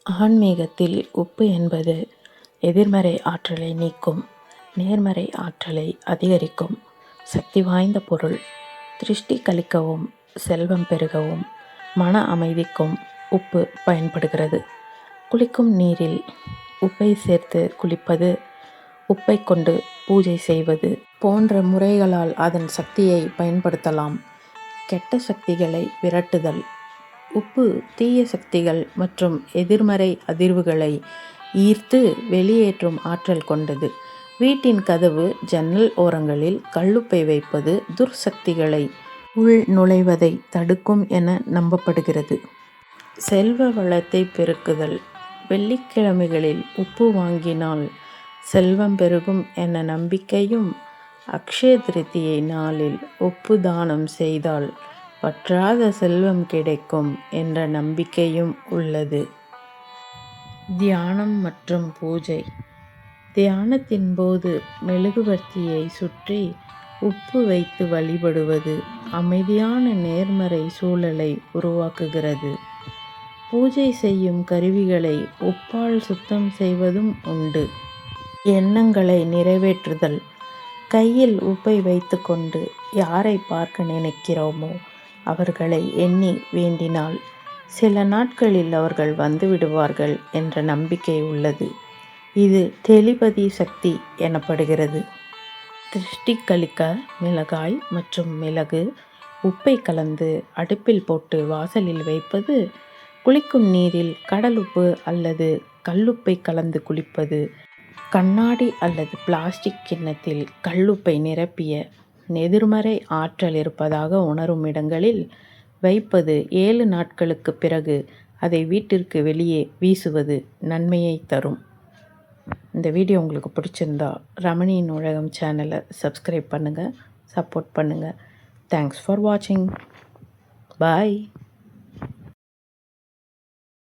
ஆன்மீகத்தில் உப்பு என்பது எதிர்மறை ஆற்றலை நீக்கும், நேர்மறை ஆற்றலை அதிகரிக்கும் சக்தி வாய்ந்த பொருள். திருஷ்டி கழிக்கவும், செல்வம் பெருகவும், மன அமைதிக்கும் உப்பு பயன்படுகிறது. குளிக்கும் நீரில் உப்பை சேர்த்து குளிப்பது, உப்பை கொண்டு பூஜை செய்வது போன்ற முறைகளால் அதன் சக்தியை பயன்படுத்தலாம். கெட்ட சக்திகளை விரட்டுதல். உப்பு தீய சக்திகள் மற்றும் எதிர்மறை அதிர்வுகளை ஈர்த்து வெளியேற்றும் ஆற்றல் கொண்டது. வீட்டின் கதவு, ஜன்னல் ஓரங்களில் கல்லுப்பை வைப்பது துர்சக்திகளை உள் நுழைவதை தடுக்கும் என நம்பப்படுகிறது. செல்வ வளத்தை பெருக்குதல். வெள்ளிக்கிழமைகளில் உப்பு வாங்கினால் செல்வம் பெருகும் என நம்பிக்கையும், அக்ஷய திருதியை நாளில் உப்பு தானம் செய்தால் வற்றாத செல்வம் கிடைக்கும் என்ற நம்பிக்கையும் உள்ளது. தியானம் மற்றும் பூஜை. தியானத்தின் போது மெழுகுவர்த்தியை சுற்றி உப்பு வைத்து வழிபடுவது அமைதியான நேர்மறை சூழலை உருவாக்குகிறது. பூஜை செய்யும் கருவிகளை உப்பால் சுத்தம் செய்வதும் உண்டு. எண்ணங்களை நிறைவேற்றுதல். கையில் உப்பை வைத்துக்கொண்டு யாரை பார்க்க நினைக்கிறோமோ அவர்களை எண்ணி வேண்டினால் சில நாட்களில் அவர்கள் வந்து விடுவார்கள் என்ற நம்பிக்கை உள்ளது. இது டெலிபதி சக்தி எனப்படுகிறது. திருஷ்டி கழிக்க மிளகாய் மற்றும் மிளகு உப்பை கலந்து அடுப்பில் போட்டு வாசலில் வைப்பது, குளிக்கும் நீரில் கடல் உப்பு அல்லது கல்லுப்பை கலந்து குளிப்பது, கண்ணாடி அல்லது பிளாஸ்டிக் கிண்ணத்தில் கல்லுப்பை நிரப்பிய எதிர்மறை ஆற்றல் இருப்பதாக உணரும் இடங்களில் வைப்பது, 7 நாட்களுக்கு பிறகு அதை வீட்டிற்கு வெளியே வீசுவது நன்மையை தரும். இந்த வீடியோ உங்களுக்கு பிடிச்சிருந்தா ரமணியின் உலகம் சேனலை சப்ஸ்கிரைப் பண்ணுங்கள், சப்போர்ட் பண்ணுங்கள். தேங்க்ஸ் ஃபார் வாட்சிங். பாய்.